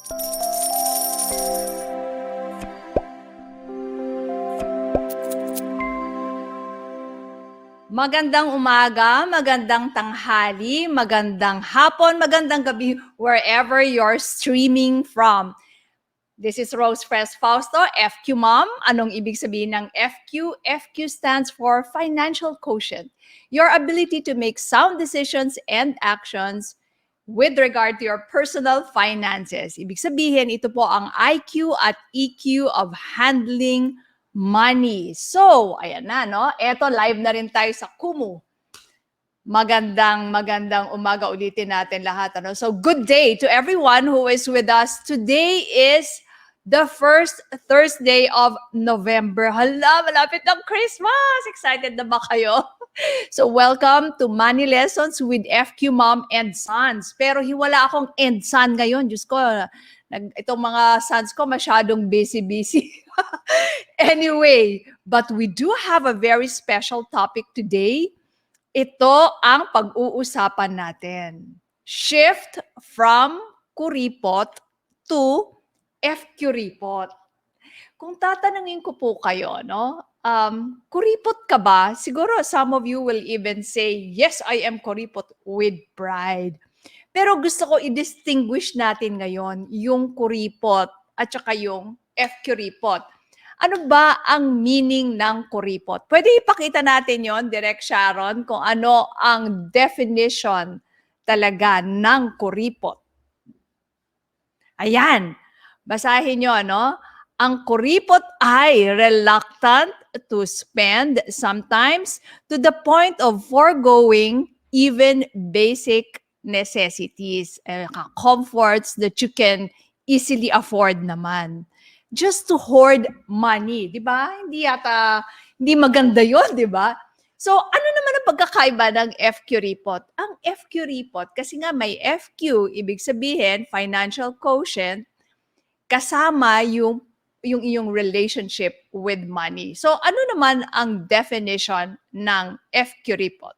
Magandang umaga, magandang tanghali, magandang hapon, magandang gabi, wherever you're streaming from. This is Rose Fresh Fausto, FQMom. Anong ibig sabihin ng FQ? FQ stands for Financial Quotient. Your ability to make sound decisions and actions with regard to your personal finances. Ibig sabihin, ito po ang IQ at EQ of handling money. So, ayan na, no? Eto, live na rin tayo sa Kumu. Magandang umaga ulitin natin lahat. Ano? So, good day to everyone who is with us. Today is the first Thursday of November. Hala, malapit ng Christmas! Excited na ba kayo? So, welcome to Money Lessons with FQMom and Sons. Pero wala akong and son ngayon. Diyos ko, itong mga sons ko masyadong busy-busy. Anyway, but we do have a very special topic today. Ito ang pag-uusapan natin. Shift from Kuripot to FQripot. Kung tatanungin ko po kayo, no? Kuripot ka ba? Siguro some of you will even say, yes, I am kuripot with pride. Pero gusto ko i-distinguish natin ngayon yung kuripot at saka yung FQripot. Ano ba ang meaning ng kuripot? Pwede ipakita natin yon, Direk Sharon, kung ano ang definition talaga ng kuripot. Ayan, basahin nyo, no? Ang kuripot ay reluctant to spend sometimes to the point of foregoing even basic necessities, comforts that you can easily afford naman. Just to hoard money, di ba? Hindi maganda yon, di ba? So, ano naman ang pagkakaiba ng FQripot? Ang FQripot, kasi nga may FQ, ibig sabihin, financial quotient, kasama yung iyong relationship with money. So, ano naman ang definition ng FQripot?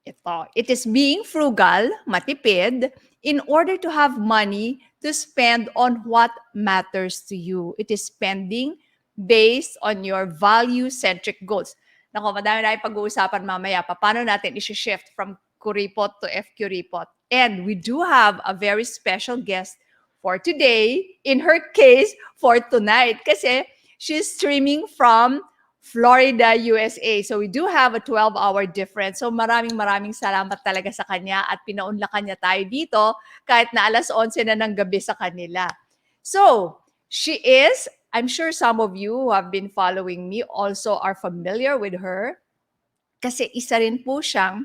Ito, it is being frugal, matipid, in order to have money to spend on what matters to you. It is spending based on your value-centric goals. Nako, madami na pag-uusapan mamaya. Paano natin isi-shift from Kuripot to FQripot? And we do have a very special guest for today, in her case, for tonight. Kasi she's streaming from Florida, USA. So we do have a 12-hour difference. So maraming salamat talaga sa kanya at pinaunlakan niya tayo dito kahit na alas 11 na ng gabi sa kanila. So, she is, I'm sure some of you who have been following me also are familiar with her kasi isa rin po siyang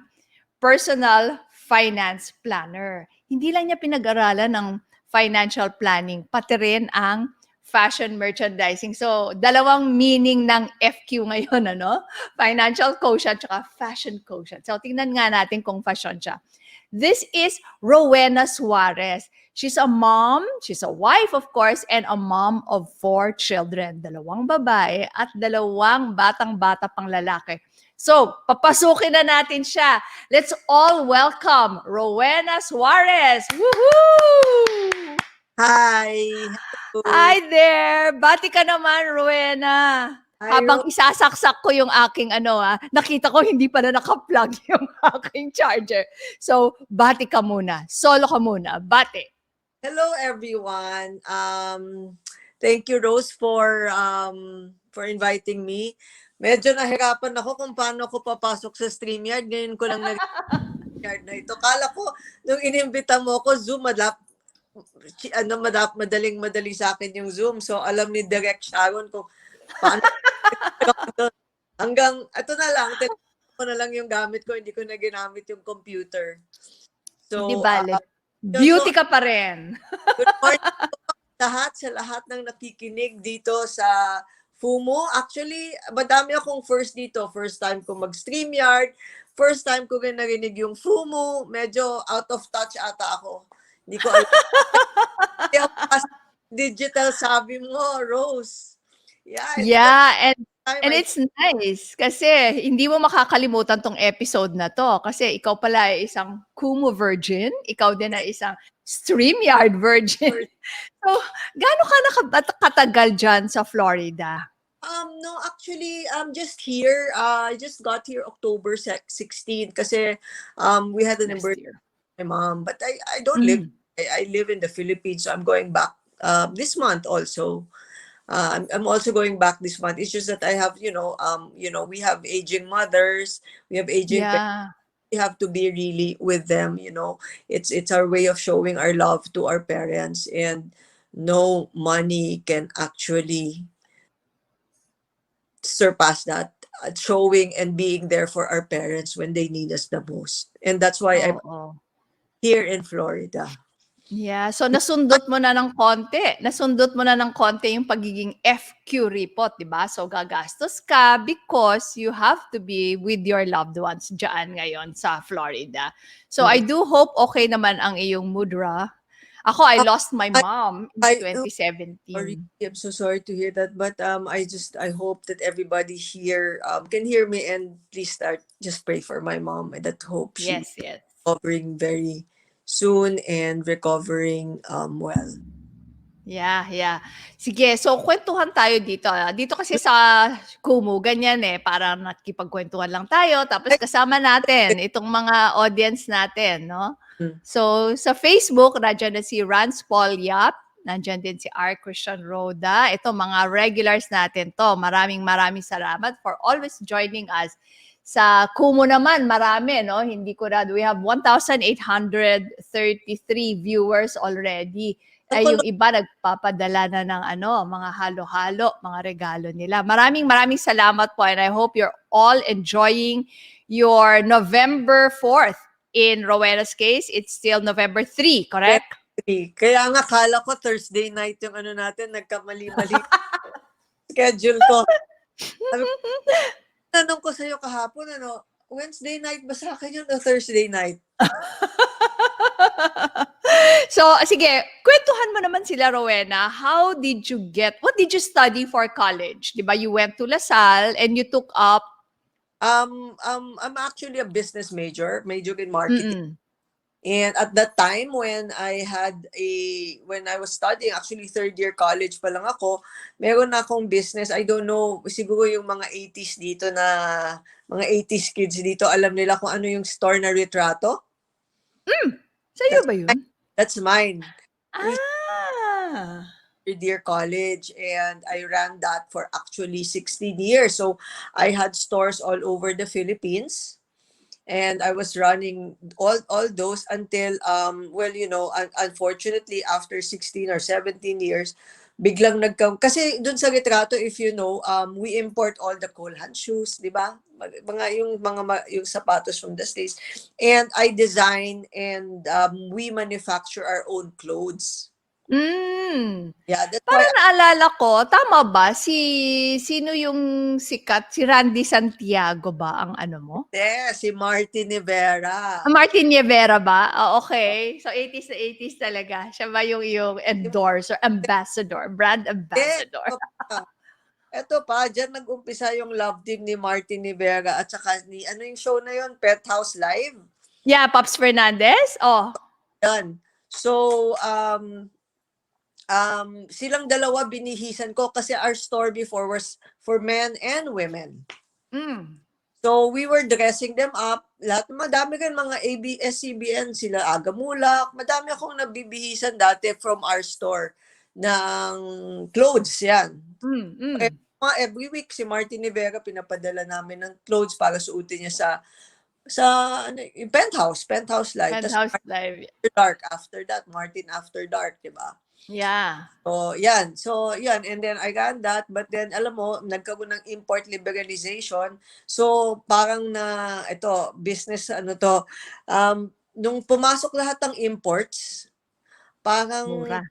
personal finance planner. Hindi lang niya pinag-aralan ng financial planning, pati rin ang fashion merchandising. So, dalawang meaning ng FQ ngayon, ano? Financial quotient at fashion quotient. So, tingnan nga natin kung fashion siya. This is Rowena Suarez. She's a mom, she's a wife, of course, and a mom of 4 children. 2 babae at 2 batang-bata pang lalaki. So, papasukin na natin siya. Let's all welcome Rowena Suarez. Woohoo! Hi! Hi there! Bati ka naman, Rowena. Hi, Habang isasaksak ko yung aking nakita ko hindi pa na naka-plug yung aking charger. So, bati ka muna. Solo ka muna. Bati. Hello, everyone. Thank you, Rose, for inviting me. Medyo nahirapan ako kung paano ako papasok sa StreamYard. Ngayon ko lang nag-yard na ito. Kala ko, nung inimbita mo ako, Zoom, madaling-madali sa akin yung Zoom. So, alam ni Direk Sharon kung paano. Hanggang, ito na lang, telepono na lang yung gamit ko. Hindi ko na ginamit yung computer. So, Di bale. Beauty ka pa rin. Good morning sa lahat ng nakikinig dito sa FUMO. Actually, madami akong first dito. First time ko mag-StreamYard. First time ko rin narinig yung FUMO. Medyo out of touch ata ako. Hindi ko alam. Digital sabi mo, Rose. Yeah, and time And I it's nice kasi hindi mo makakalimutan tong episode na 'to kasi ikaw pala ay isang Kumu virgin, ikaw din ay isang StreamYard virgin. So, gaano ka katagal diyan sa Florida? No, actually, just here. I just got here October 16 kasi we had an Last emergency year. with my mom. But I don't live. Mm. I live in the Philippines, so I'm going back this month also. I'm also going back this month. It's just that I have, we have aging mothers, we have aging parents. Yeah. We have to be really with them. It's our way of showing our love to our parents, and no money can actually surpass that, showing and being there for our parents when they need us the most. And that's why I'm Oo. here in Florida. Yeah, so nasundot mo na ng konti. Nasundot mo na ng konti yung pagiging FQripot, 'di ba? So gagastos ka because you have to be with your loved ones diyan ngayon sa Florida. So I Mm. do hope okay naman ang iyong mudra. Ako, I lost my I, mom in I, sorry, 2017. I'm so sorry to hear that, but I hope that everybody here can hear me, and please just pray for my mom, and that hope she Yes, yes. recovering very soon and recovering well. Yeah, yeah. Sige, so kwentuhan tayo dito. Dito kasi sa Kumu, ganyan eh. Parang nakikipagkwentuhan lang tayo. Tapos kasama natin itong mga audience natin, no? Mm. So, sa Facebook, nandiyan na si Rans Paul Yap. Nandiyan din si R. Christian Roda. Ito, mga regulars natin to. Maraming salamat for always joining us. Sa Kumu naman, marami, no? Hindi ko na, we have 1,833 viewers already. Ay yung iba nagpapadala na ng mga halo-halo, mga regalo nila. Maraming salamat po, and I hope you're all enjoying your November 4th. In Rowena's case, it's still November 3, correct? Kaya nga kala ko Thursday night yung natin, nagkamali-mali schedule ko. Tanong ko sa'yo kahapon, Wednesday night ba sa akin yun o Thursday night? So, sige, kwentuhan mo naman sila, Rowena. What did you study for college? Di ba, you went to LaSalle and you took up... I'm actually a business major in marketing. Mm-mm. And at that time when I was studying, actually third year college pa lang ako, meron na akong business. I don't know, siguro yung mga 80s dito mga 80s kids dito, alam nila kung ano yung store na Retrato. Sa'yo ba yun? That's mine. Ah! Third year college, and I ran that for actually 16 years. So I had stores all over the Philippines. And I was running all those until unfortunately after 16 or 17 years, biglang kasi dun sa Retrato, if you know, we import all the Colehan shoes, di ba? Yung sapatos from the States. And I design and we manufacture our own clothes. Yeah, that's why Parang naalala ko, tama ba? Sino yung sikat? Si Randy Santiago ba ang mo? si Martin Rivera. Martin Rivera ba? Okay. So 80s na 80s talaga. Siya ba yung endorser, ambassador, brand ambassador? Eto pa, dyan nag-umpisa yung love team ni Martin Rivera at saka yung show na yun, Pet House Live. Yeah, Pops Fernandez? Oh. Yan. So, silang dalawa binihisan ko kasi our store before was for men and women. So we were dressing them up. Madami rin mga ABS-CBN, sila Agamulak. Madami akong nabibihisan dati from our store ng clothes yan. Every week si Martin Rivera pinapadala namin ng clothes para suotin niya sa Penthouse Live. Penthouse Live. After that, Martin After Dark, diba? Yeah. So, yan. And then I got that. But then, alam mo, nagkaroon ng import liberalization. So, parang business, nung pumasok lahat ng imports, parang Mura.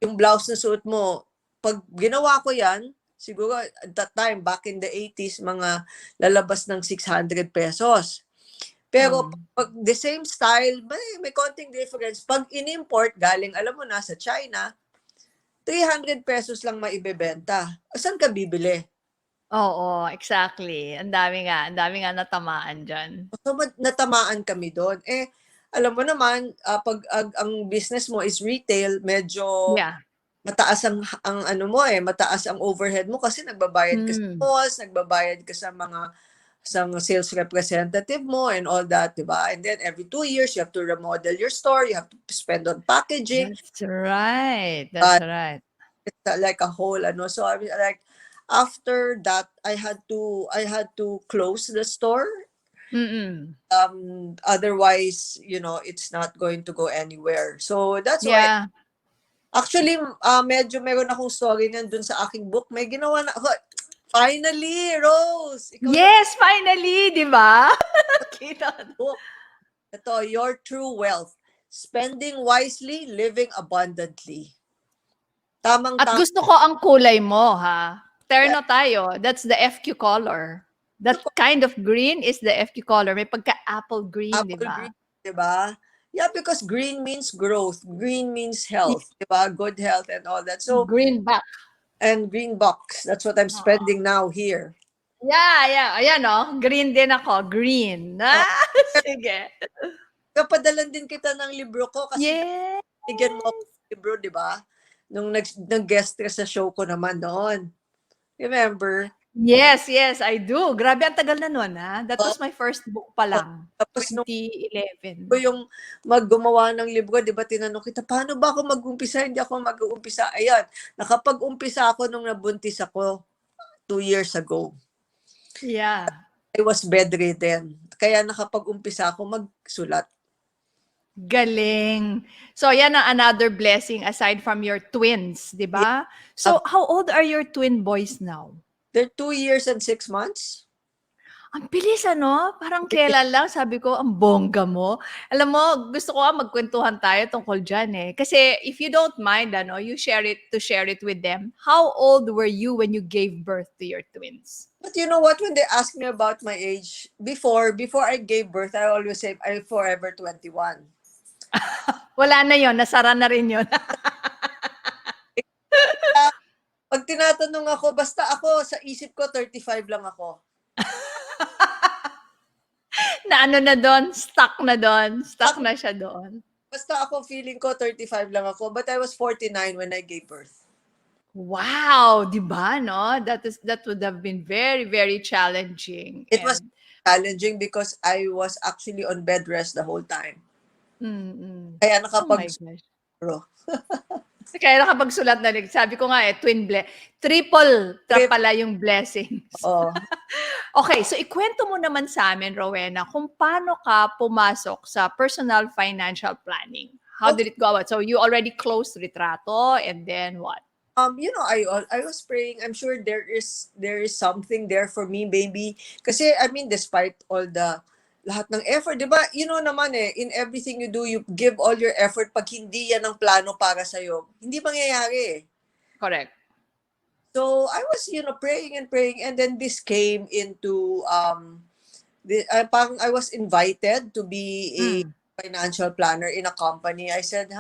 yung blouse na suot mo, pag ginawa ko yan, siguro at that time, back in the 80s, mga lalabas ng 600 pesos. Pero pag the same style, may konting difference. Pag in-import, galing, alam mo na, sa China, 300 pesos lang maibebenta. Saan ka bibili? Oo, exactly. Ang dami nga natamaan diyan. So, natamaan kami doon. Eh, alam mo naman, ang business mo is retail, medyo Yeah. mataas ang ano mo mataas ang overhead mo kasi nagbabayad ka sa Hmm. malls, nagbabayad ka sa mga sales representative mo and all that, di ba? And then every 2 years, you have to remodel your store, you have to spend on packaging. That's right. That's right. It's like a whole ano. So I mean, like after that, I had to close the store. Mm. Otherwise, it's not going to go anywhere. So that's why Yeah. actually, medyo meron akong story niyan dun sa aking book. May ginawa na ako. Finally, Rose! Ikaw na Yes, finally, 'di ba? Kita. book. Ito, Your True Wealth. Spending wisely, living abundantly. At Tamang-tama. gusto ko ang kulay mo, ha? Terno tayo. That's the FQ color. That kind of green is the FQ color. May pagka-apple green, 'di Apple ba? green, di ba? Yeah, because green means growth. Green means health, di ba? Good health and all that. So, Green back. and green box. That's what I'm spending now here. Yeah. Ayan, oh. Green din ako. Green. Sige. Kapadalan din kita ng libro ko kasi Yes. bigyan mo ako ng libro, di ba? Nung nag-guest ka sa show ko naman noon. Remember? Yes, I do. Grabe, ang tagal na nun, ha? That was my first book pa lang. Tapos nung 2011. ko yung maggumawa ng libro, di ba, tinanong kita, paano ba ako mag-umpisa? Hindi ako mag-uumpisa. Ayan, nakapag-umpisa ako nung nabuntis ako 2 years ago. Yeah. I was bedridden. Kaya nakapag-umpisa ako magsulat. Galing. So, yan ang another blessing aside from your twins, di ba? So, how old are your twin boys now? They're 2 years and 6 months. Ang bilis, ano? Parang kailan lang, sabi ko, ang bongga mo. Alam mo, gusto ko magkwentuhan tayo tungkol dyan eh. Kasi if you don't mind, ano, you share it with them. How old were you when you gave birth to your twins? But you know what? When they ask me about my age, before I gave birth, I always say, I'm forever 21. Wala na yon, nasara na rin yon. Pag tinatanong ako, basta ako, sa isip ko, 35 lang ako. Na ano na doon, stuck na siya doon. Basta ako, feeling ko, 35 lang ako. But I was 49 when I gave birth. Wow, di ba, no? That would have been very, very challenging. It was challenging because I was actually on bed rest the whole time. Kaya Oh my gosh. Bro. Kaya nakapagsulat na rin. Sabi ko nga triple pala yung blessings. Oh. Okay, so ikwento mo naman sa amin, Rowena, kung paano ka pumasok sa personal financial planning. How did it go about? So you already closed Retrato and then what? I was praying. I'm sure there is something there for me, baby. Kasi I mean, despite all the lahat ng effort, 'di ba? Naman in everything you do, you give all your effort. Pag hindi yan ang plano para sa iyo, hindi mangyayari. Correct. So I was, praying and then this came into I was invited to be a financial planner in a company. I said,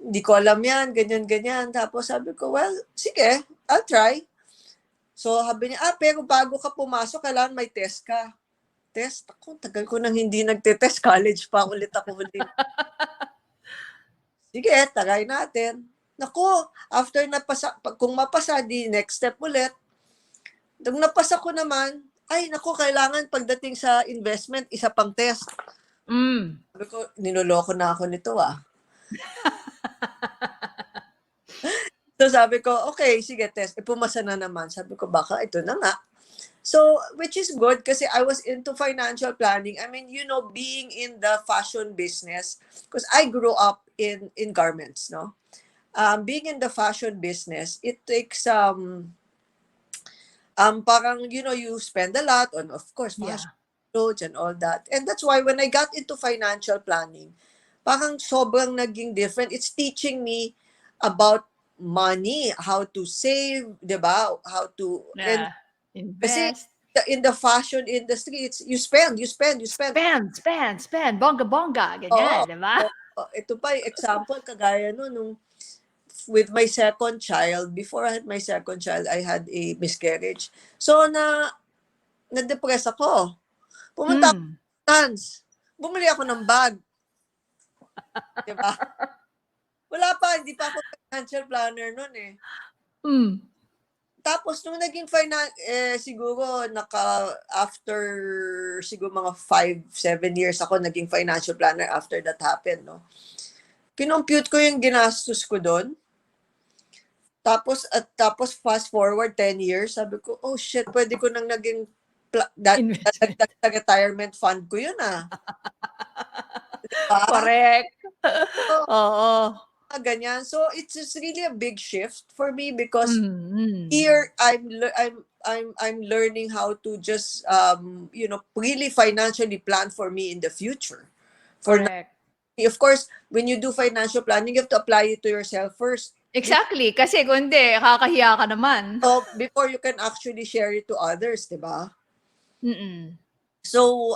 hindi ko alam yan, ganyan. Tapos sabi ko, well, sige, I'll try. So sabi niya, pero bago ka pumasok, kailangan may test ka. Test? Ako, tagal ko nang hindi nagte-test. College pa ulit ako. Sige, try natin. Naku, after kung mapasa, di next step ulit. Nung napasa ko naman, kailangan pagdating sa investment, isa pang test. Sabi ko, ninuloko na ako nito So sabi ko, okay, sige, test. Pumasa na naman. Sabi ko, baka ito na nga. So, which is good kasi I was into financial planning. I mean, being in the fashion business, because I grew up in garments, no? Being in the fashion business, it takes parang, you spend a lot on, of course, fashion clothes and all that. And that's why when I got into financial planning, parang sobrang naging different. It's teaching me about money, how to save, diba? How to invest. Kasi in the fashion industry, it's you spend. Spend. Bongga, ganyan, diba? Ito pa yung example, kagaya nung with my second child, before I had my second child, I had a miscarriage. So, na-depress ako. Pumunta ako Hmm. sa Sons. Bumili ako ng bag. Diba? Wala pa, hindi pa ako financial planner nun eh. Hmm. Tapos, nung naging siguro, after, siguro mga 5-7 years ako naging financial planner after that happened, no? Kinompute ko yung ginastos ko doon. Tapos fast forward 10 years, sabi ko, oh shit, pwede ko nang naging Investment. sa retirement fund ko yun ah. Diba? Correct. So, Oo. ganyan. So, it's just really a big shift for me because Mm. here I'm learning how to just really financially plan for me in the future. Correct. Of course, when you do financial planning, you have to apply it to yourself first. Exactly. Kasi kung hindi, kakahiya ka naman. So, before you can actually share it to others, diba? Mm-mm. So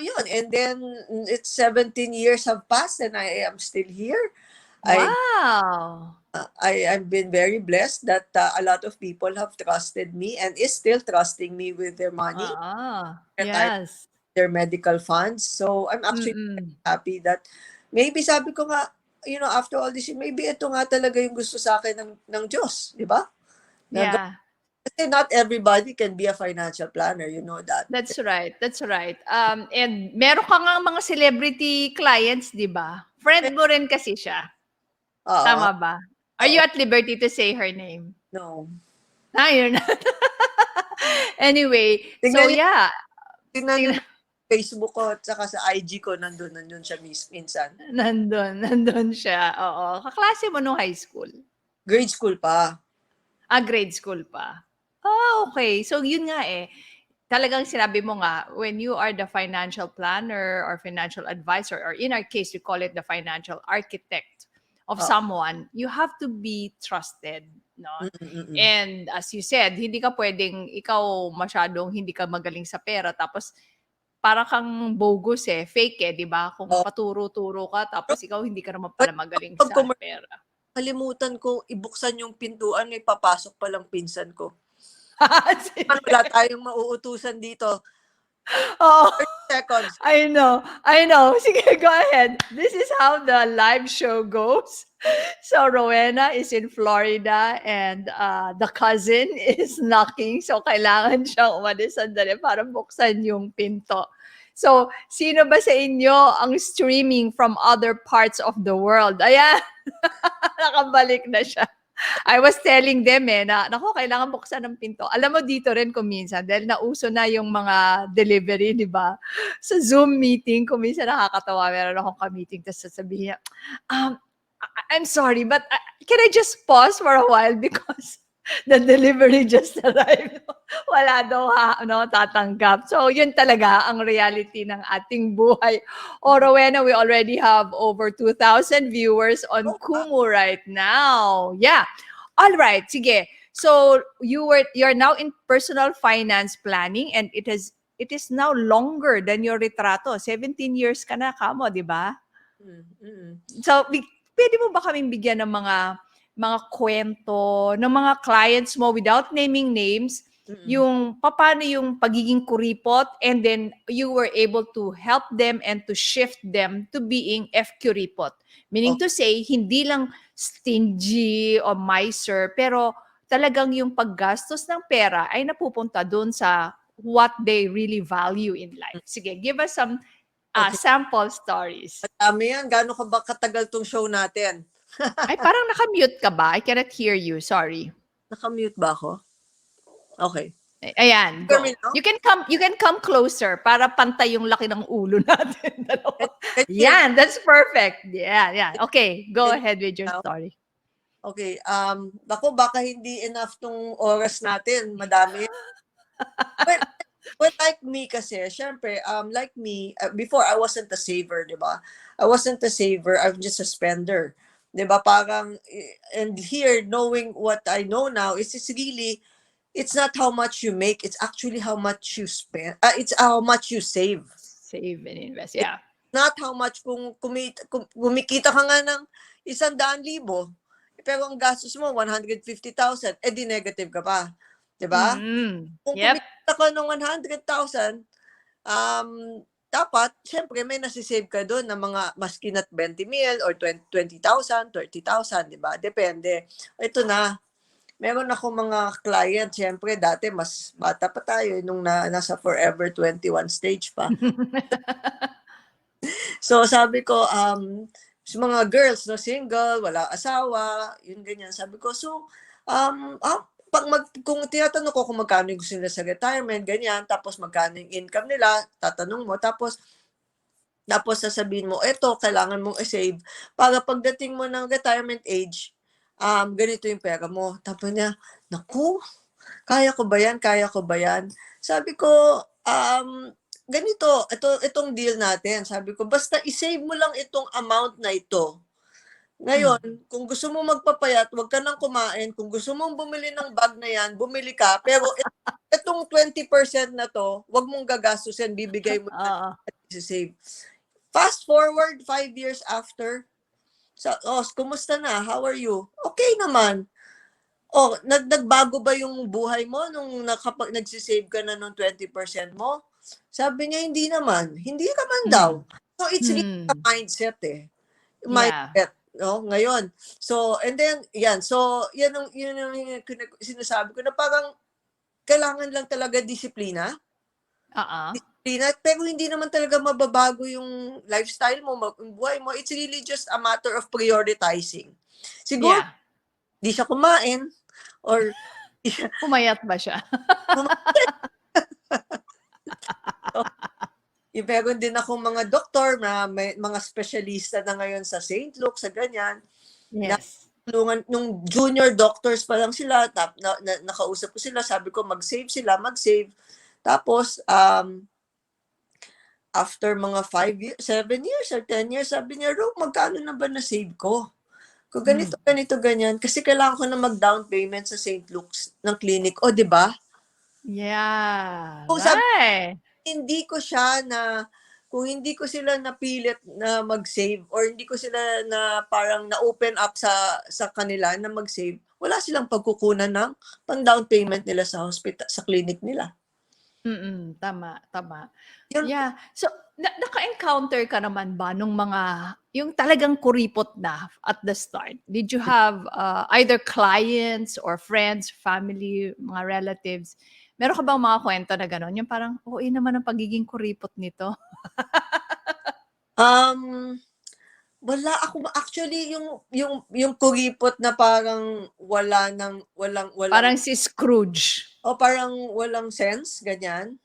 yun. And then, it's 17 years have passed and I am still here. Wow. I've been very blessed that a lot of people have trusted me and is still trusting me with their money, Yes. their medical funds. So I'm actually Mm-mm. happy that maybe sabi ko nga, after all this, maybe ito nga talaga yung gusto sa akin ng Diyos, di ba? Yeah. Kasi not everybody can be a financial planner, you know that. That's right. That's right. And meron ka nga mga celebrity clients, di ba? Friend mo rin kasi siya. Oo. Tama ba? Are you at liberty to say her name? No. You're not. Anyway, so Tingnan yeah. Tingnan nyo Tingnan- na Facebook ko at saka sa IG ko, nandun siya minsan. Nandun siya. Oo. Kaklase mo nung high school. Grade school pa. Grade school pa. Okay. So yun nga eh. Talagang sinabi mo nga, when you are the financial planner or financial advisor, or in our case, we call it the financial architect of Oh. someone, you have to be trusted. No? And as you said, hindi ka pwedeng, ikaw masyadong hindi ka magaling sa pera, tapos para kang bogus fake di ba? Kung Oh. paturo-turo ka, tapos ikaw hindi ka naman pala magaling sa pera. Kalimutan ko ibuksan yung pintuan, may papasok palang pinsan ko. Sige. Wala tayong mauutusan dito. Oh, 30 seconds. I know. Sige, go ahead. This is how the live show goes. So Rowena is in Florida and the cousin is knocking. So kailangan siyang umalis sandali para buksan yung pinto. So, sino ba sa inyo ang streaming from other parts of the world? Ayan, nakabalik na siya. I was telling them na, naku, kailangan buksan ng pinto. Alam mo dito rin kung minsan, dahil nauso na yung mga delivery, di ba? Sa Zoom meeting, kung minsan nakakatawa, meron akong ka-meeting, tapos sasabihin niya, I'm sorry, but can I just pause for a while because the delivery just arrived. Wala daw tatanggap. So, yun talaga ang reality ng ating buhay. Rowena, we already have over 2,000 viewers on Kumu right now. Yeah. All right. Sige. So, you're now in personal finance planning and it is now longer than your retrato. 17 years ka na kamo, di ba? So, pwede mo ba kaming bigyan ng mga kwento ng mga clients mo without naming names, yung paano yung pagiging kuripot, and then you were able to help them and to shift them to being FQripot. Meaning to say, hindi lang stingy o miser, pero talagang yung paggastos ng pera ay napupunta doon sa what they really value in life. Sige, give us some sample stories. Madami yan. Gano'n ka ba katagal tong show natin? Ay, parang naka-mute ka ba? I cannot hear you. Sorry. Naka-mute ba ako? Okay. Ayan, go. You can come closer para pantay yung laki ng ulo natin. Yan, that's perfect. Yeah. Okay, go ahead with your story. Okay. Ako, baka hindi enough tong oras natin. Madami. But like me kasi, syempre, like me, before I wasn't a saver, di ba? I wasn't a saver, I'm just a spender. Di ba? Parang, and here, knowing what I know now, it's really, it's not how much you make, it's actually how much you spend. It's how much you save. Save and invest, yeah. Not how much, kung kumikita ka nga ng 100,000, pero ang gastos mo 150,000, eh di negative ka pa. 'Di ba? Kung Yep. kumita ka ng 100,000, dapat, syempre, may nasisave ka doon ng mga maski na't 20,000 or 20,000, 30,000, di ba? Depende. Ito na, meron ako mga client, syempre, dati mas bata pa tayo nung nasa Forever 21 stage pa. So, sabi ko, sa mga girls na single, wala asawa, yun ganyan. Sabi ko, so, kung tinatanong ko kung magkano yung gusto nila sa retirement, ganyan, tapos magkano yung income nila, tatanong mo, tapos sasabihin mo, eto, kailangan mong i-save para pagdating mo ng retirement age, ganito yung pera mo. Tapos niya, naku, kaya ko ba yan? Kaya ko ba yan? Sabi ko, ganito, itong deal natin. Sabi ko, basta i-save mo lang itong amount na ito. Ngayon, kung gusto mo magpapayat, huwag ka nang kumain. Kung gusto mong bumili ng bag na yan, bumili ka. Pero itong 20% na to, huwag mong gagastusin, bibigay mo na i-save. Fast forward 5 years after, kumusta na? How are you? Okay naman. Nagbago ba yung buhay mo nung nagsisave ka na ng 20% mo? Sabi niya, hindi naman. Hindi ka man daw. So, it's really a mindset eh. Mindset. No? Ngayon. So, and then, yan. So, yun yung sinasabi ko na parang kailangan lang talaga disiplina. Pero hindi naman talaga mababago yung lifestyle mo, yung buhay mo. It's really just a matter of prioritizing. Siguro, di siya kumain or pumayat ba siya? Meron din akong mga doktor na may mga specialista na ngayon sa St. Luke, sa ganyan. Yes. Nung junior doctors pa lang sila, nakausap ko sila, sabi ko mag-save sila, mag-save. Tapos, after mga 5 years, 7 years or 10 years, sabi niya, Ro, magkano na ba na-save ko? Kung ganito, ganyan. Kasi kailangan ko na mag-down payment sa St. Luke's ng clinic. O, di ba? Yeah. Kung sabi, hindi ko siya kung hindi ko sila napilit na mag-save or hindi ko sila na parang na-open up sa kanila na mag-save, wala silang pagkukunan ng pang-down payment nila sa hospital, sa clinic nila. Tama. Yeah. So, naka-encounter ka naman ba nung yung talagang kuripot na at the start? Did you have either clients or friends, family, mga relatives? Meron ka bang mga kwento na gano'n? Yung parang, naman ang pagiging kuripot nito. Wala ako actually yung kuripot na parang walang Parang si Scrooge. o parang walang sense, ganyan.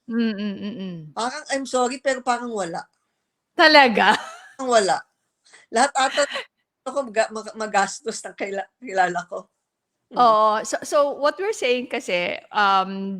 Parang I'm sorry pero parang wala. Talaga? Parang wala. Lahat ata ako magastos ng kilala ko. So what we're saying kasi,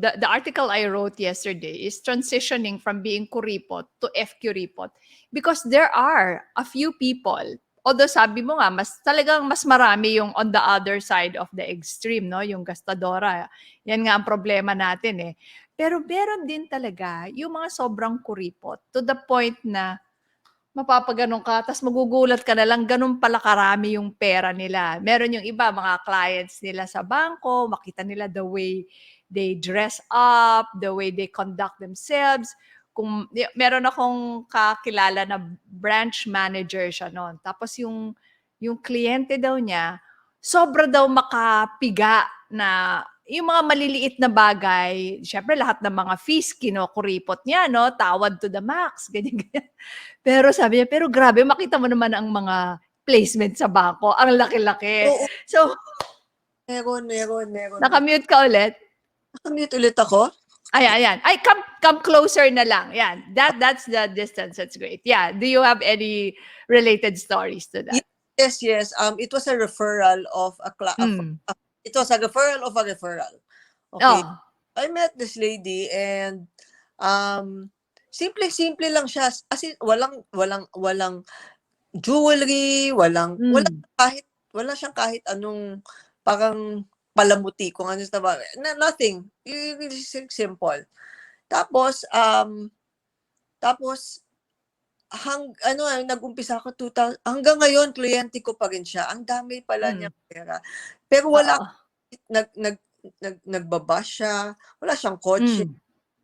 the article I wrote yesterday is transitioning from being kuripot to FQripot because there are a few people, although sabi mo nga, talagang mas marami yung on the other side of the extreme, no? Yung gastadora. Yan nga ang problema natin eh. Pero meron din talaga yung mga sobrang kuripot to the point na mapapaganon ka, tapos magugulat ka na lang, ganun pala karami yung pera nila. Meron yung iba, mga clients nila sa bangko, makita nila the way they dress up, the way they conduct themselves. Meron akong kakilala na branch manager siya noon. Tapos yung kliyente daw niya, sobra daw makapiga na yung mga maliliit na bagay, syempre lahat ng mga fees, kinokuripot niya, no? Tawad to the max, ganyan. Pero sabi niya, pero grabe, makita mo naman ang mga placement sa bangko. Ang laki-laki. Oo. So, Meron. nakamute ka ulit? Nakamute ulit ako? Ayan. Ay, come closer na lang. Yan. That's the distance. That's great. Yeah. Do you have any related stories to that? Yes. It was a referral of it was a referral of a referral. Okay. I met this lady and simple lang siya. As in, walang jewelry, wala siyang kahit anong parang palamuti kung ano sa nothing. Really simple. Tapos nag-umpisa ako 2000, hanggang ngayon kliyente ko pa rin siya. Ang dami pala Mm. niya pera. Pero wala, Oo. nagbabash siya, wala siyang kotse, Mm.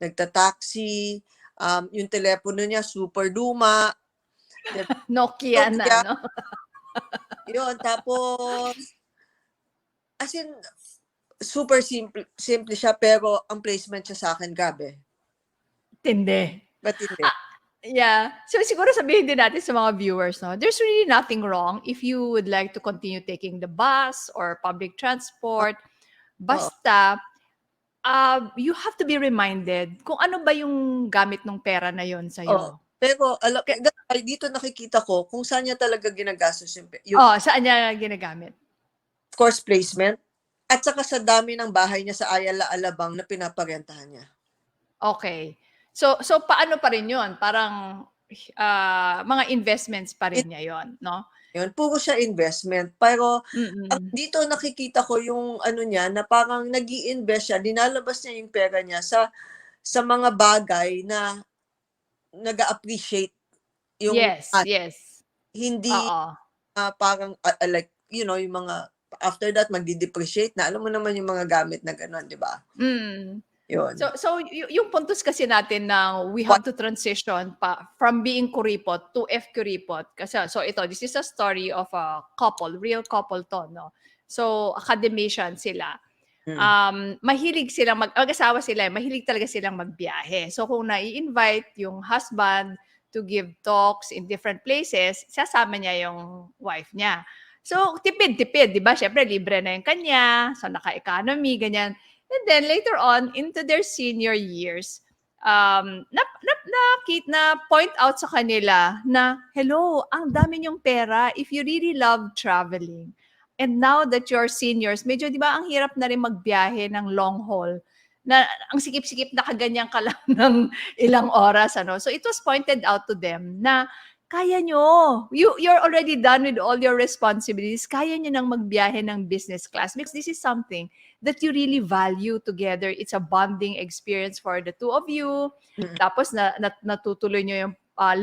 nagta-taxi, yung telepono niya super luma, diba? Nokia na, Nokia, no? yun. Tapos, as in, super simple siya, pero ang placement siya sa akin, grabe. Tindi. Matindi. Yeah. So siguro sabihin din natin sa mga viewers, no, there's really nothing wrong if you would like to continue taking the bus or public transport. Oo. Basta, you have to be reminded kung ano ba yung gamit ng pera na yon Oo. sa'yo. Pero dito nakikita ko kung saan niya talaga ginagastos yung Saan niya ginagamit? course placement at saka sa dami ng bahay niya sa Ayala Alabang na pinaparentahan niya. Okay. So paano pa rin yun? Parang mga investments pa rin niya yon, no? Yun, puro siya investment. Pero Mm. dito nakikita ko yung ano niya na parang nag-i-invest siya, dinalabas niya yung pera niya sa mga bagay na nag-appreciate yung Yes, yes. hindi Oo. parang like yung mga after that magdi-depreciate na, alam mo naman yung mga gamit na gano'n, di ba? Mm. Yun. So yung puntos kasi natin na we have to transition from being Kuripot to FQripot. Kasi this is a story of a couple, real couple to, no? So academician sila. Mahilig silang mag-asawa sila, mahilig talaga silang magbiyahe. So kung nai-invite yung husband to give talks in different places, sasama niya yung wife niya. So tipid-tipid, 'di ba? Syempre libre na yung kanya, so naka-economy ganyan. And then later on into their senior years, na point out sa kanila na, hello, ang dami niyong pera if you really love traveling. And now that you're seniors, medyo 'di ba ang hirap na rin magbiyahe ng long haul na ang sikip-sikip na kaganyan ka lang ng ilang oras, ano. So it was pointed out to them na kaya nyo. You're already done with all your responsibilities. Kaya nyo nang magbiyahe ng business class because this is something that you really value together. It's a bonding experience for the two of you. Tapos natutuloy nyo yung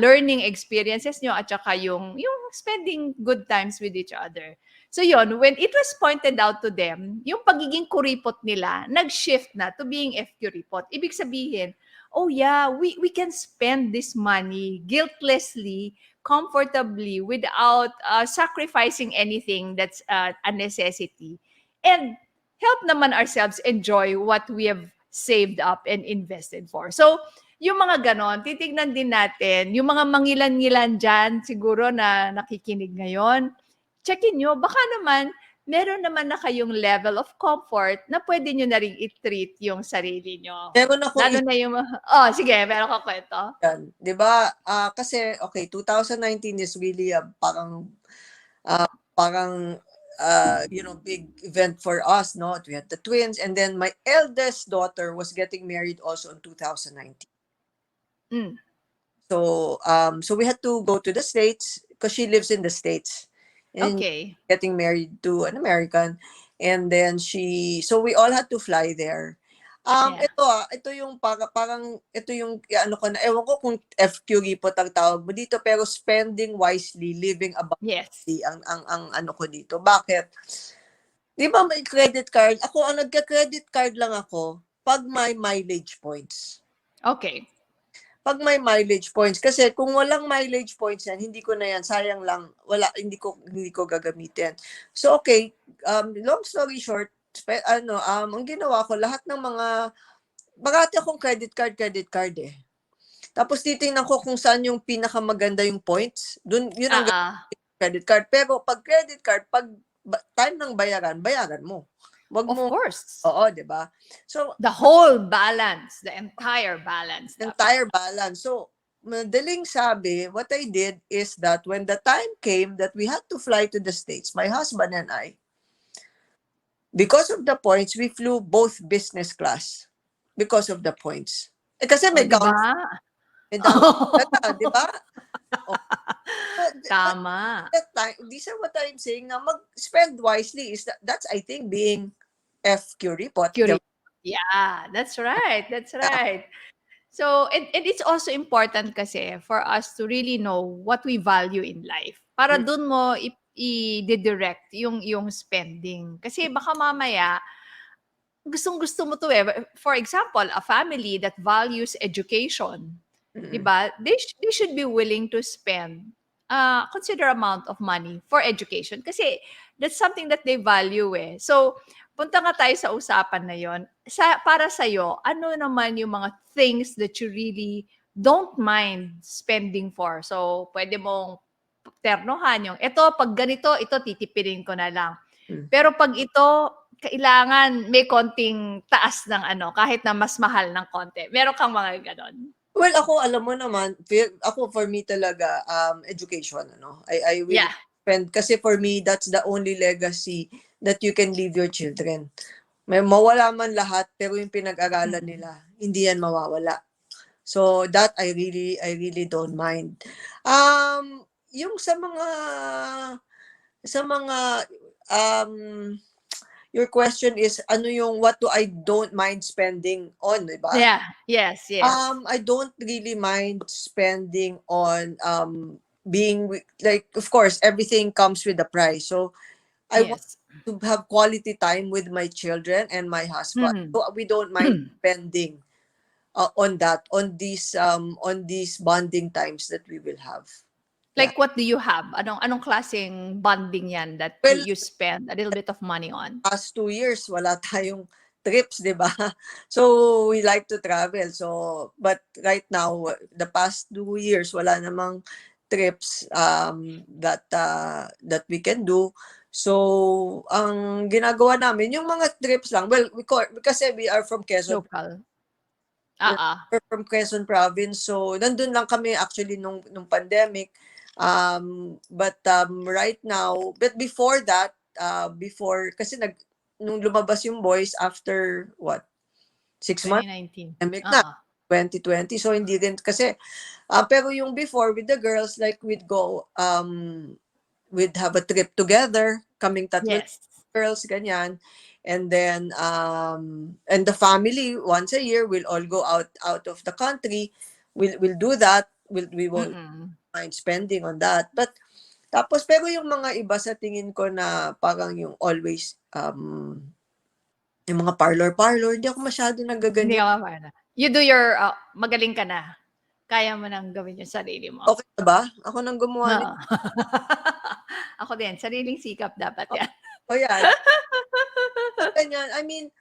learning experiences nyo at saka yung spending good times with each other. So yon, when it was pointed out to them, yung pagiging kuripot nila, nag-shift na to being FQripot. Ibig sabihin, oh yeah, we can spend this money guiltlessly, comfortably, without sacrificing anything that's a necessity. And help naman ourselves enjoy what we have saved up and invested for. So, yung mga ganon, titignan din natin, yung mga mangilan-ngilan dyan, siguro na nakikinig ngayon, checkin nyo, baka naman, meron naman na kayong level of comfort na pwede nyo na rin i-treat yung sarili nyo. Meron ako Lalo na yung, sige, meron ka kwento? yan, 'di ba? Kasi okay, 2019 is really parang big event for us, no? We had the twins, and then my eldest daughter was getting married also in 2019. Mm. So we had to go to the States because she lives in the States. And Okay. getting married to an American. And then so we all had to fly there. Yeah. Ito yung parang ito yung ano ko na, ewan ko kung FQripot ang tawag mo dito, pero spending wisely, living abundantly, Yes. ang ano ko dito. Bakit? Di ba may credit card? Ang nagka-credit card lang ako pag may mileage points. Okay. Pag may mileage points, kasi kung walang mileage points yan, hindi ko na yan, sayang lang, hindi ko gagamitin. So okay, long story short, ang ginawa ko, lahat ng marami akong credit card eh. Tapos titingnan ko kung saan yung pinakamaganda yung points, yun ang credit card. Pero pag credit card, pag time ng bayaran mo. Wag Of mo, course. oo, di ba? So, the whole balance, the entire balance. So, madaling sabi, what I did is that when the time came that we had to fly to the States, my husband and I, because of the points, we flew both business class because of the points. Kasi may diba? down, di ba? Tama. These are what I'm saying na mag-spend wisely that's I think being FQripot. Yeah, that's right. That's right. So, and it's also important kasi for us to really know what we value in life. Para Mm. dun mo i-direct yung spending. Kasi baka mamaya, gustong-gusto mo to eh. For example, a family that values education, di Mm. ba? They should be willing to spend consider amount of money for education kasi that's something that they value eh. So, punta nga tayo sa usapan na yon. Para sa'yo, ano naman yung mga things that you really don't mind spending for? So, pwede mong ternohan yung, ito, pag ganito, ito, titipirin ko na lang. Mm. Pero pag ito, kailangan may konting taas ng ano, kahit na mas mahal ng konti. Meron kang mga ganon. Well, ako, alam mo naman, ako for me talaga, education, ano. I will Yeah. spend, kasi for me, that's the only legacy that you can leave your children. May mawala man lahat, pero yung pinag-aralan nila, hindi yan mawawala. So, that I really don't mind. Yung sa mga, your question is, ano yung, what do I don't mind spending on, di ba? Yeah. Yes, yes. I don't really mind spending on like, of course, everything comes with a price. So I want Yes. to have quality time with my children and my husband. Mhm. So we don't mind spending on that, on these bonding times that we will have. Yeah. Like what do you have? Anong klaseng bonding yan that Well, you spend a little bit of money on? past 2 years, wala tayong trips, di ba? So, we like to travel. So, but right now, the past 2 years, wala namang trips that we can do. So, ang ginagawa namin, yung mga trips lang, well, kasi we are from Quezon, Local. we're, Ah. we're from Quezon province. So, nandun lang kami actually nung pandemic. But right now, but before that, kasi nung lumabas yung boys after what? 6 months? 2019. Pandemic na. Ah. 2020. So, hindi rin kasi, pero yung before with the girls, like we'd go, we'd have a trip together, kaming tatlo Yes. girls, ganyan. And then, and the family, once a year, we'll all go out of the country. We'll do that. We won't mind spending on that. But, tapos, pero yung mga iba sa tingin ko na parang yung always, yung mga parlor, hindi ako masyado Hindi nagaganyan. ka na. You do your, magaling ka na. Kaya mo nang gawin yung sarili mo. Okay na ba? Ako nang gumawa Oo. Ako din, sariling sikap dapat yan. O yan. Ganyan. I mean,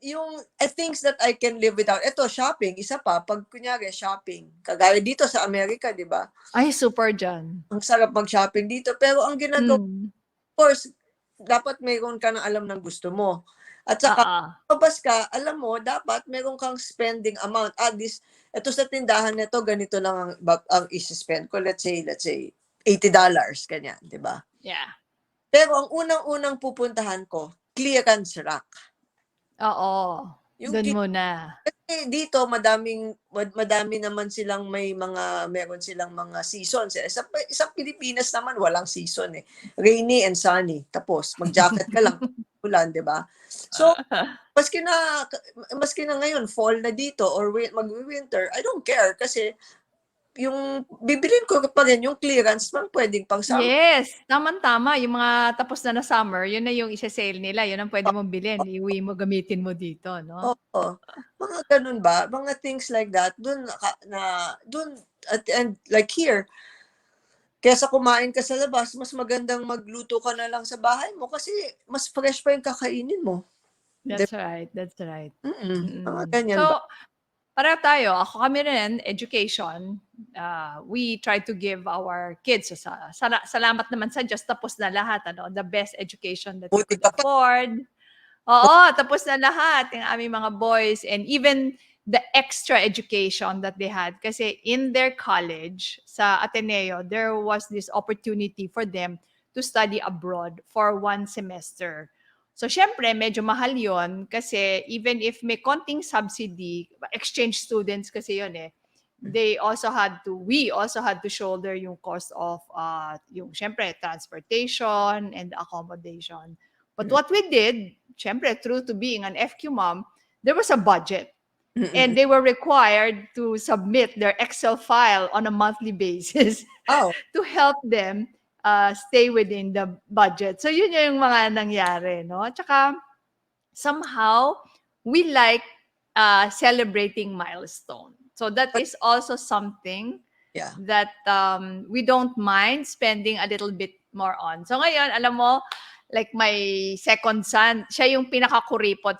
yung things that I can live without. Ito, shopping. Isa pa, pag kunyari, shopping. Kagaya dito sa Amerika, di ba? Ay, super dyan. Ang sarap mag-shopping dito. Pero ang ginagawa, of course, dapat mayroon ka ng alam ng gusto mo. At saka, labas ka, alam mo, dapat mayroon kang spending amount. Ito sa tindahan nito, ganito lang ang isi-spend ko. Let's say, $80, ganyan, di ba? Yeah. Pero ang unang-unang pupuntahan ko, clearance rack. Oo. Yung Doon muna. Kasi dito, madami naman silang meron silang mga seasons. Sa Pilipinas naman, walang season eh. Rainy and sunny. Tapos, mag-jacket ka lang. Ulan, di ba? So, maski na ngayon, fall na dito or mag-winter, I don't care kasi yung bibilin ko pa rin yung clearance man pwedeng pang summer. Yes, tamang-tama. Yung mga tapos na summer, yun na yung isa-sale nila. Yun ang pwede mong bilhin. Iuwi mo, gamitin mo dito, no? Oo. Mga ganun ba? Mga things like that. Dun, and like here, kesa kumain ka sa labas, mas magandang magluto ka na lang sa bahay mo kasi mas fresh pa yung kakainin mo. That's right. That's right. Mga ganyan ba? So, pareho tayo. Ako kami rin, education. We try to give our kids, salamat naman sa Diyos, tapos na lahat. The best education that we Buti could ka pa. afford. Oo, tapos na lahat ng aming mga boys and even the extra education that they had. Kasi in their college, sa Ateneo, there was this opportunity for them to study abroad for 1 semester. So, syempre, medyo mahal yon kasi even if may konting subsidy, exchange students kasi yon eh, we also had to shoulder yung cost of, yung syempre, transportation and accommodation. But what we did, syempre, true to being an FQ mom, there was a budget. And they were required to submit their Excel file on a monthly basis Oh, to help them stay within the budget. So yun yung mga nangyari, no? Tsaka somehow we like celebrating milestone. So that but is also something yeah. that we don't mind spending a little bit more on. So ngayon, alam mo, like my second son, siya yung pinaka-kuripot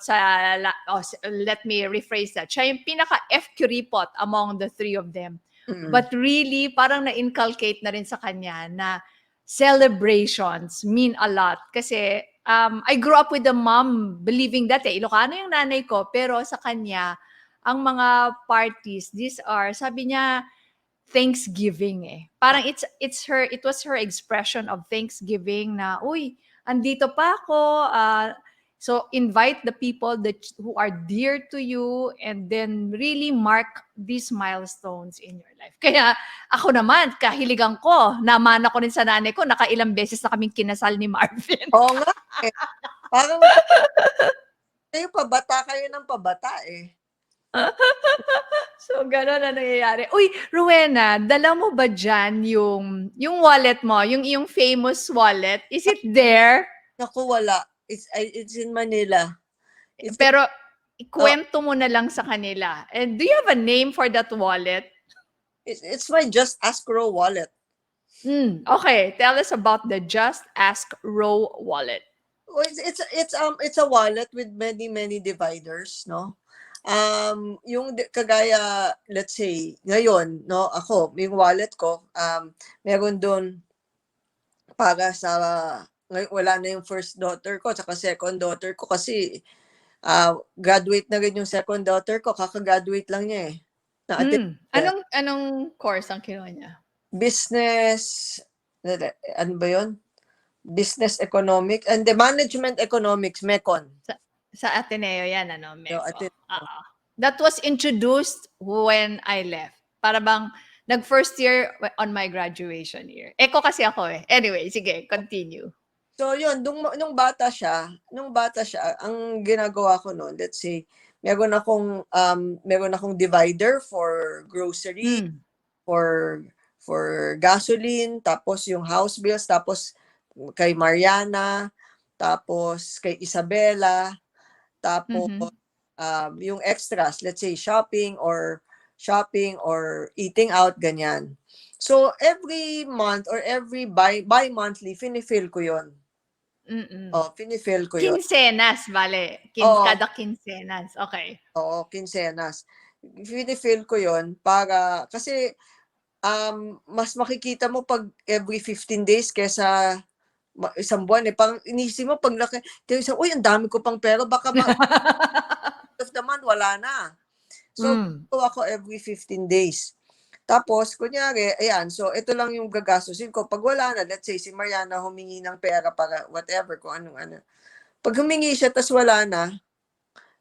let me rephrase that. Siya yung pinaka-FQripot among the three of them. Mm. But really, parang na-inculcate na rin sa kanya na celebrations mean a lot. Kasi I grew up with a mom believing that Ilocano yung nanay ko, pero sa kanya, ang mga parties, these are, sabi niya, Thanksgiving. Parang it was her expression of Thanksgiving na, uy, andito pa ako. So invite the people who are dear to you and then really mark these milestones in your life. Kaya ako naman, kahiligan ko, namana ko rin sa nanay ko, nakailang beses na kaming kinasal ni Marvin. Oo nga eh. Parang kayo pabata kayo ng pabata eh. So, gano'n na nangyayari. Uy, Rowena, dala mo ba dyan yung wallet mo, yung famous wallet? Is it there? Naku, wala. It's in Manila. Pero, ikwento mo na lang sa kanila. And do you have a name for that wallet? It's my Just Ask Row wallet. Okay, tell us about the Just Ask Row wallet. Oh, it's a wallet with many dividers, no? Yung kagaya, let's say, ngayon, no, ako, yung wallet ko, meron doon para sa, wala na yung first daughter ko, saka second daughter ko kasi graduate na rin yung second daughter ko, kaka-graduate lang niya eh. Anong course ang kinuha niya? Business, ano ba yun? Business Economics, and the Management Economics, MECON. Sa Ateneo yan, Meco. Ateneo. That was introduced when I left. Para bang nag-first year on my graduation year. Eko kasi ako eh. Anyway, sige, continue. So yun, nung bata siya, ang ginagawa ko noon, let's say, meron akong divider for grocery, for gasoline, tapos yung house bills, tapos kay Mariana, tapos kay Isabella, tapos yung extras, let's say shopping or eating out, ganyan. So every month or every bi-monthly, finifill ko yun. Finifill ko yun. Quincenas, vale. Kada quincenas. Okay. Oo, quincenas. Finifill ko yun para, kasi mas makikita mo pag every 15 days kesa isang buwan eh. Pang inisip mo pag uy, ang dami ko pang pera, baka of the month, wala na. So, ako every 15 days. Tapos, kunyari, ayan, so ito lang yung gagastusin ko. Pag wala na, let's say, si Mariana humingi ng pera para whatever, kung anong-ano. Pag humingi siya, tas wala na,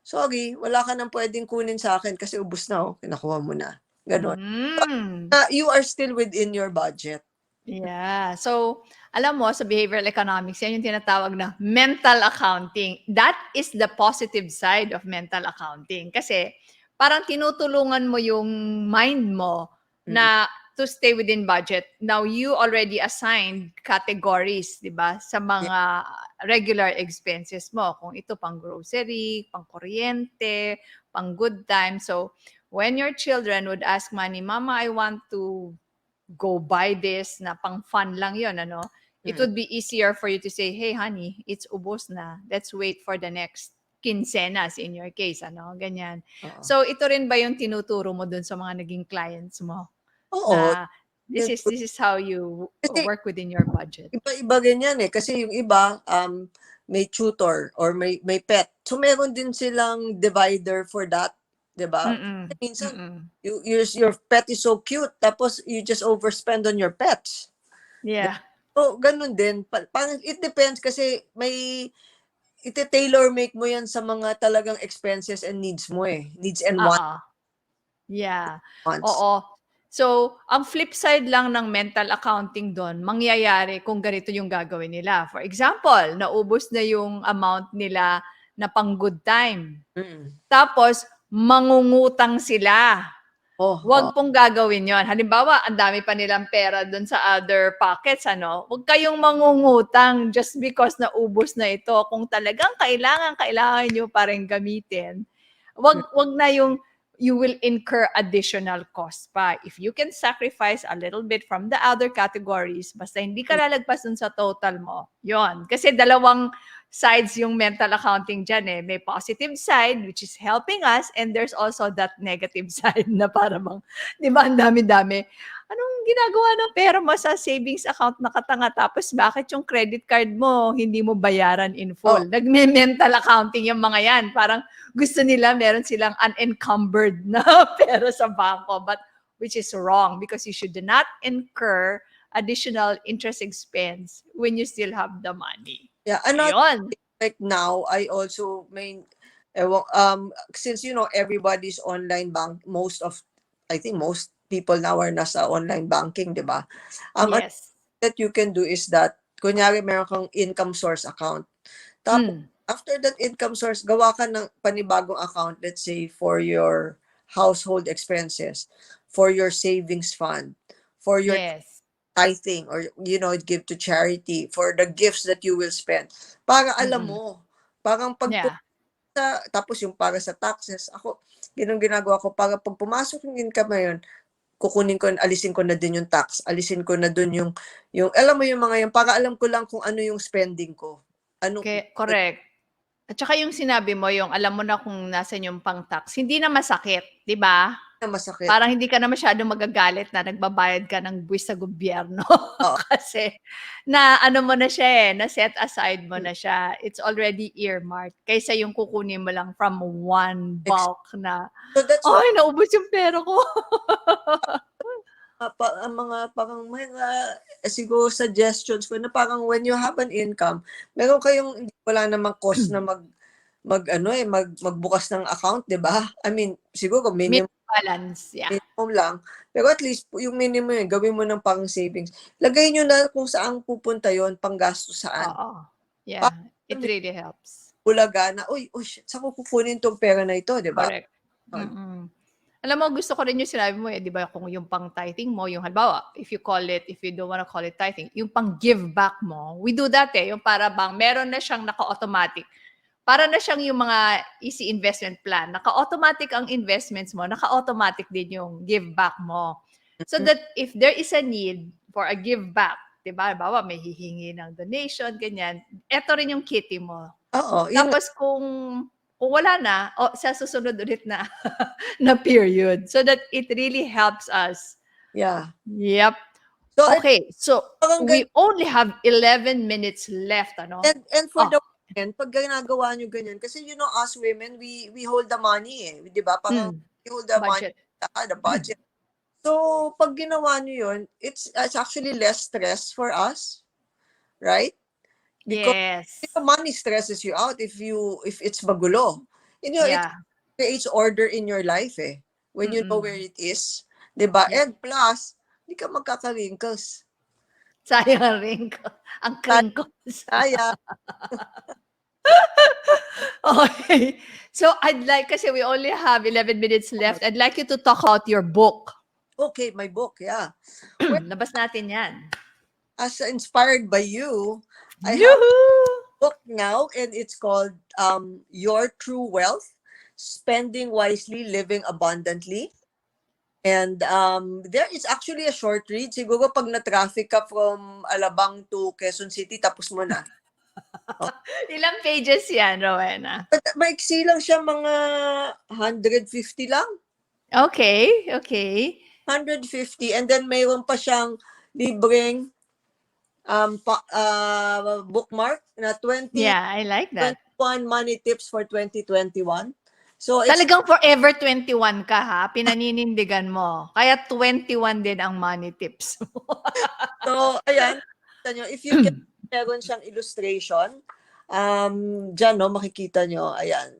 sorry, wala ka nang pwedeng kunin sa akin kasi ubus na, kinakuha mo na. Ganon. You are still within your budget. Yeah. So, alam mo, sa behavioral economics, yan yung tinatawag na mental accounting. That is the positive side of mental accounting. Kasi, parang tinutulungan mo yung mind mo na to stay within budget. Now, you already assigned categories, di ba, sa mga regular expenses mo. Kung ito pang grocery, pang kuryente, pang good time. So, when your children would ask money, Mama, I want to go buy this na pang fun lang yon, it would be easier for you to say, hey honey, it's ubos na, let's wait for the next quincenas in your case, ganyan. So ito rin ba yung tinuturo mo dun sa mga naging clients mo? Oo. This is how you work within your budget. Iba-iba ganyan eh, kasi yung iba may tutor or may pet, so meron din silang divider for that. Diba? Minsan, your pet is so cute, tapos you just overspend on your pets. Yeah. So, ganun din. It depends kasi iti-tailor make mo yan sa mga talagang expenses and needs mo eh. Needs and wants. Yeah. Oo. So, ang flip side lang ng mental accounting doon, mangyayari kung ganito yung gagawin nila. For example, naubos na yung amount nila na pang good time. Tapos, mangungutang sila. Oh, Huwag pong gagawin yon. Halimbawa, ang dami pa nilang pera dun sa other pockets, ano? Huwag kayong mangungutang just because naubos na ito. Kung talagang kailangan nyo pa rin gamitin, wag na yung you will incur additional cost pa. If you can sacrifice a little bit from the other categories, basta hindi ka lalagpas dun sa total mo, yon. Kasi dalawang sides yung mental accounting dyan eh. May positive side, which is helping us, and there's also that negative side na para bang, di ba, ang dami-dami. Anong ginagawa ng pera mo sa savings account na katanga? Tapos bakit yung credit card mo hindi mo bayaran in full? Oh. Nagme-mental accounting yung mga yan. Parang gusto nila meron silang unencumbered na pera sa bangko, but which is wrong because you should not incur additional interest expense when you still have the money. Yeah, Ayun. like now, I also since everybody's online bank, I think most people now are nasa online banking, di ba? Yes. That you can do is that, kunyari meron kang income source account. Tapos, after that income source, gawa ka ng panibagong account, let's say, for your household expenses, for your savings fund, for your Yes. tithing, or give to charity, for the gifts that you will spend. Para alam mo, parang Yeah. tapos yung para sa taxes, ako, ginagawa ko, para pag pumasok yung income na yun, alisin ko na din yung tax, alisin ko na dun yung, alam mo yung mga yun, para alam ko lang kung ano yung spending ko. Correct. At saka yung sinabi mo, yung alam mo na kung nasan yung pang-tax, hindi na masakit, di ba? Na masakit. Parang hindi ka na masyadong magagalit na nagbabayad ka ng buwis sa gobyerno. Kasi na ano mo na siya na set aside mo na siya. It's already earmarked. Kaysa yung kukunin mo lang from one bulk na, So that's naubos yung pera ko. parang siguro suggestions ko na parang when you have an income, meron kayong wala namang cost na magbukas ng account, 'di ba? I mean, siguro minimum balance, yeah. Minimum lang. Pero at least yung minimum yun, gawin mo ng pang savings. Lagay nyo na kung saan pupunta yon, pang gasto saan. Oo. Yeah, it really helps. Ulaga na, saan ko kukunin tong pera na ito, 'di ba? Correct. Alam mo, gusto ko rin yung sinabi mo di ba, kung yung pang tithing mo, yung halimbawa, if you don't wanna call it tithing, yung pang give back mo, we do that yung para bang meron na siyang naka-automatic. Para na siyang yung mga easy investment plan. Naka-automatic ang investments mo, naka-automatic din yung give back mo. So that if there is a need for a give back, di ba, halimbawa, may hihingi ng donation, ganyan, eto rin yung kitty mo. Oo. Tapos kung wala na, sa susunod ulit na na period. So that it really helps us. Yeah. Yep. So, okay, so we only have 11 minutes left, ano? And for the women, pag ginagawa nyo ganyan, kasi us women, we hold the money di ba? Parang we hold the budget. Money, the budget. So, pag ginawa nyo yun, it's actually less stress for us, right? Because money stresses you out if it's magulo. It creates order in your life when you know where it is. Diba? And plus, hindi ka magkaka-wrinkles. Sayang ang wrinkles. Ang crinkles. Sayang. Okay. So kasi we only have 11 minutes left, I'd like you to talk about your book. Okay, my book, yeah. Labas natin yan. As inspired by you, I have a book now, and it's called Your True Wealth, Spending Wisely, Living Abundantly. And there is actually a short read. Siguro pag na-traffic ka from Alabang to Quezon City, tapos mo na. Ilang pages yan, Rowena? Maiksi lang siya, mga 150 lang. Okay. 150. And then mayroon pa siyang libreng bookmark na 20. Yeah, I like that. 21 money tips for 2021. So talagang forever 21 ka ha, pinaninindigan mo. Kaya 21 din ang money tips mo. So ayan, if you can, meron siyang illustration. Diyan makikita nyo, ayan,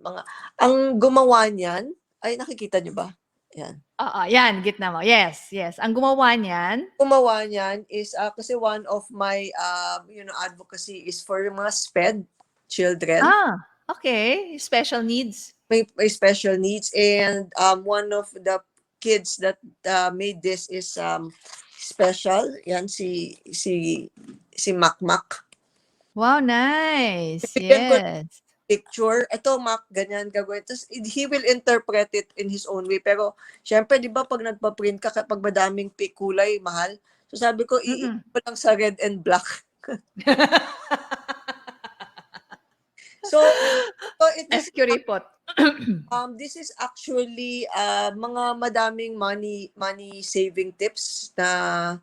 ang gumawa niyan, ay nakikita nyo ba? Ayan. Yan, gitna mo. Yes. Ang gumawa niyan is kasi one of my advocacy is for mga SPED children. Okay. Special needs. may special needs, and one of the kids that made this is special. Yan si Makmak. Wow, nice. Bigyan ko Yes. picture. Ito, Mac, ganyan gagawin. Tapos, he will interpret it in his own way. Pero, syempre, di ba, pag nagpa-print ka, kapag madaming kulay, mahal. So, sabi ko, Mm-mm. ko lang sa red and black. So, FQripot. this is actually mga madaming money saving tips na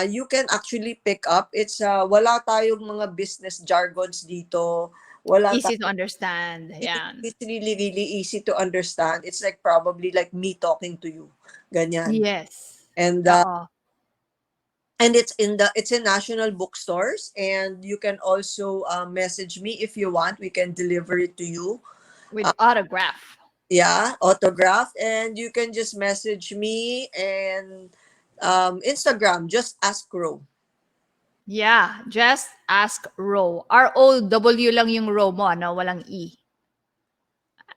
you can actually pick up. It's wala tayong mga business jargons dito. Wala Easy to understand. Yan. It's really, really easy to understand. It's like probably like me talking to you. Ganyan. Yes. And Oo. it's in national bookstores, and you can also message me if you want. We can deliver it to you. With autograph. Yeah, autograph, and you can just message me and Instagram. Just ask Ro. Yeah, just ask Row. R-O-W lang yung Row mo, ano? Walang E.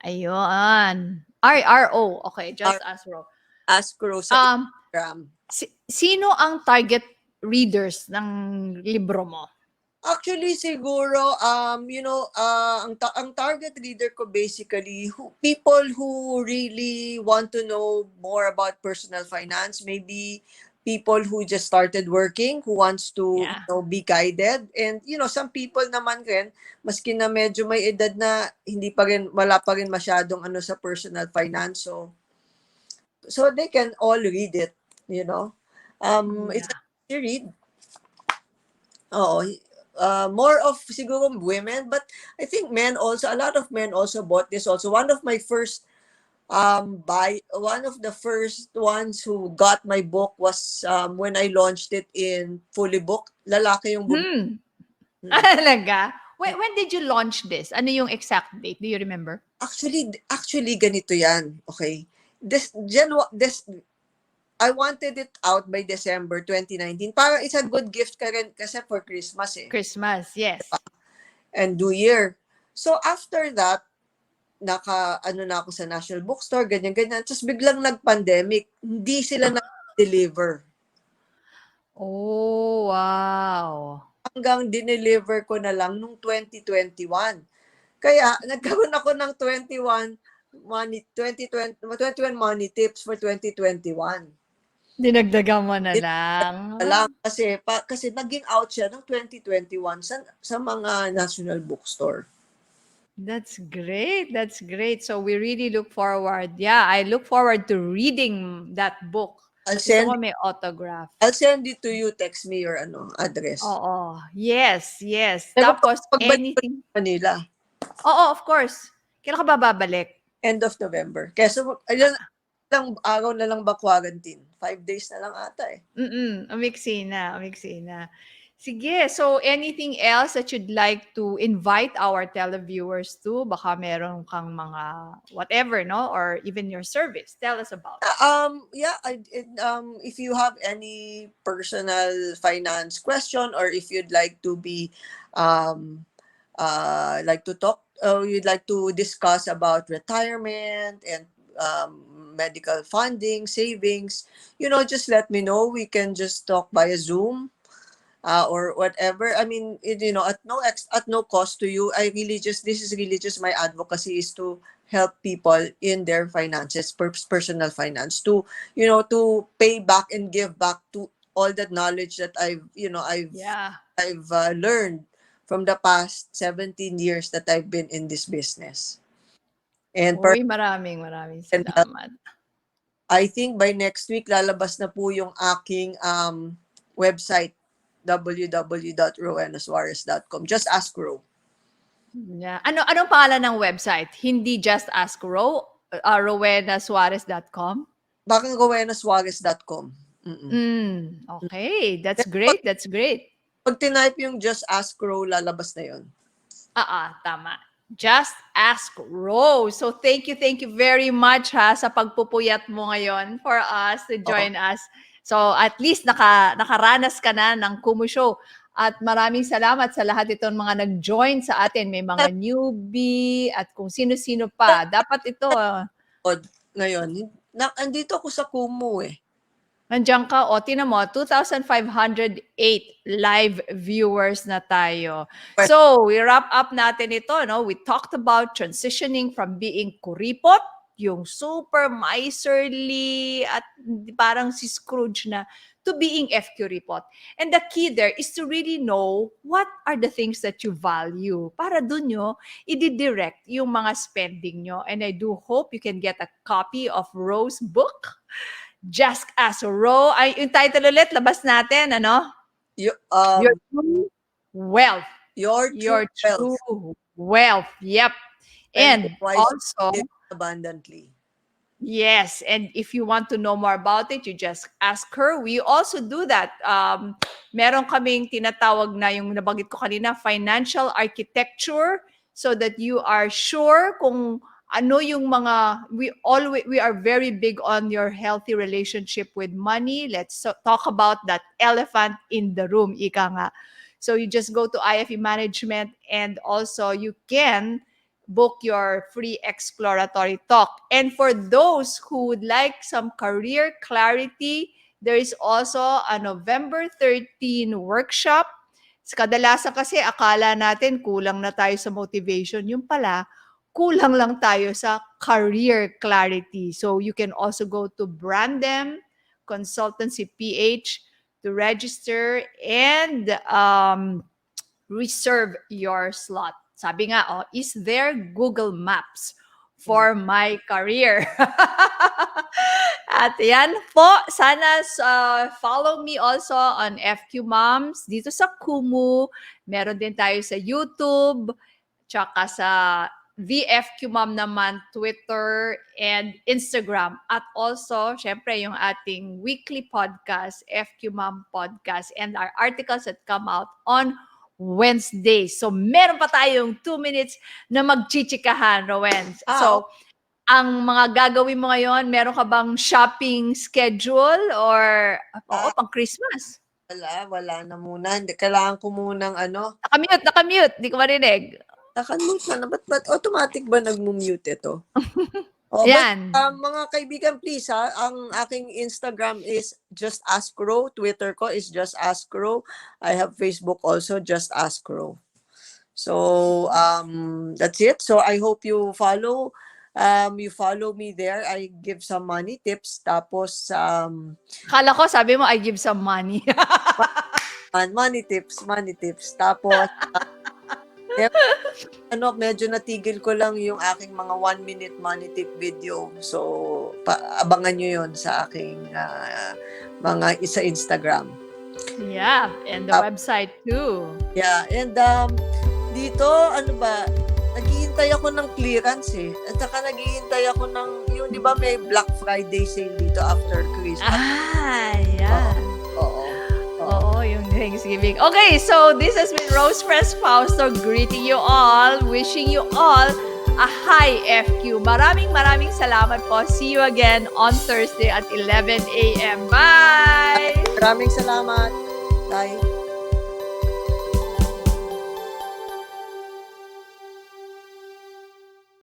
Ayun. R-R-O. Okay, just ask Row. Ask Ro sa Um, Instagram. sino ang target readers ng libro mo? Actually, siguro, ang target reader ko basically, people who really want to know more about personal finance, maybe people who just started working, who wants to, Yeah. be guided. And, some people naman rin, maski na medyo may edad na, wala pa rin masyadong sa personal finance. So they can all read it, It's Yeah. a easy read. Oh, more of siguro women, but I think men also, a lot of men also bought this also. One of my first one of the first ones who got my book was when I launched it in Fully Book. Lalaki yung Hmm. Talaga? When did you launch this? Ano yung exact date? Do you remember? Actually ganito yan. Okay. This I wanted it out by December 2019. Para it's a good gift ka rin kasi for Christmas eh. Christmas, yes. And New Year. So after that, na ako sa National Bookstore, ganyan-ganyan. Tapos biglang nag-pandemic. Hindi sila na-deliver. Oh, wow. Hanggang dineliver ko na lang nung 2021. Kaya nagkaroon ako ng 21 money tips for 2021. Dinagdagan mo na lang. Lang kasi naging out siya ng 2021 sa mga national bookstore. That's great. That's great. So we really look forward. Yeah, I look forward to reading that book. Gusto ko may autograph. I'll send it to you. Text me your address. Oo. Yes, yes. Pero Tapos pagbalik anything. ko Manila. Oo, of course. Kailan ka ba babalik? End of November. Kaya ayun lang araw na lang ba quarantine? 5 days na lang ata eh. Umiksi na. Sige, so anything else that you'd like to invite our televiewers to? Baka meron kang mga whatever, no? Or even your service. Tell us about it. If you have any personal finance question, or if you'd like to be like to talk, or you'd like to discuss about retirement and medical funding, savings, just let me know. We can just talk via Zoom. Or whatever. I mean, at no cost to you. This is really just my advocacy, is to help people in their finances, personal finance, to pay back and give back to all that knowledge that I've learned from the past 17 years that I've been in this business. And maraming salamat. I think by next week lalabas na po yung aking website, www.rowenasuarez.com. Just ask Ro. Yeah. Anong pangalan ng website? Hindi just ask Ro? Rowenasuarez.com? Baka rowenasuarez.com. Okay. That's great. Pag tinype yung just ask Ro, lalabas na yun. Tama. Just ask Ro. So thank you very much sa pagpupuyat mo ngayon for us to join us. So at least nakaranas ka na ng Kumu Show. At maraming salamat sa lahat itong mga nag-join sa atin. May mga newbie at kung sino-sino pa. Dapat ito, Ngayon, andito ako sa Kumu eh. nandiyan ka, o tinan mo, 2,508 live viewers na tayo. So, we wrap up natin ito, no? We talked about transitioning from being kuripot, yung super miserly at parang si Scrooge na, to being FQripot. And the key there is to really know what are the things that you value. Para dun nyo, i-direct yung mga spending nyo. And I do hope you can get a copy of Rose's book, Just as Ro. Ay, yung title ulit, labas natin, ano? Your true wealth. Your true wealth. Yep. And also, abundantly. Yes, and if you want to know more about it, you just ask her. We also do that. Meron kaming tinatawag na yung nabanggit ko kanina, financial architecture, so that you are sure kung ano yung mga, we are very big on your healthy relationship with money. Let's talk about that elephant in the room, ika nga. So you just go to IFE Management, and also you can book your free exploratory talk. And for those who would like some career clarity, there is also a November 13 workshop. Kadalasan kasi akala natin kulang na tayo sa motivation. Yung pala, kulang lang tayo sa career clarity. So you can also go to Brandem Consultancy PH to register and reserve your slot. Sabi nga, is there Google Maps for my career? At yan po, sana follow me also on FQ Moms dito sa Kumu. Meron din tayo sa YouTube, tsaka sa VFQ Mom naman, Twitter and Instagram. At also, syempre, yung ating weekly podcast, FQ Mom Podcast, and our articles that come out on Wednesday. So, meron pa tayong 2 minutes na magchichikahan, Rowen. So, ang mga gagawin mo ngayon, meron ka bang shopping schedule or pang Christmas? Wala na muna. Kailangan ko munang Nakamute. Di ko marinig. Nakamute na. Ba't automatic ba nag-mute ito? Yan. Mga kaibigan, please ang aking Instagram is Just Ask Ro. Twitter ko is Just Ask Ro. I have Facebook also, Just Ask Ro. So, that's it. So, I hope you follow me there. I give some money tips. Tapos, Kala ko, sabi mo, I give some money. money tips. Tapos, medyo natigil ko lang yung aking mga 1-minute money tip video. So, abangan nyo yun sa aking mga Instagram. Yeah, and the website too. Yeah, and dito, naghihintay ako ng clearance eh. At saka naghihintay ako ng, di ba may Black Friday sale dito after Christmas? Yeah. Oo, yung Thanksgiving. Okay, so this has been Rose Press Fausto greeting you all, wishing you all a high FQ. Maraming salamat po. See you again on Thursday at 11 a.m. Bye! Maraming salamat. Bye.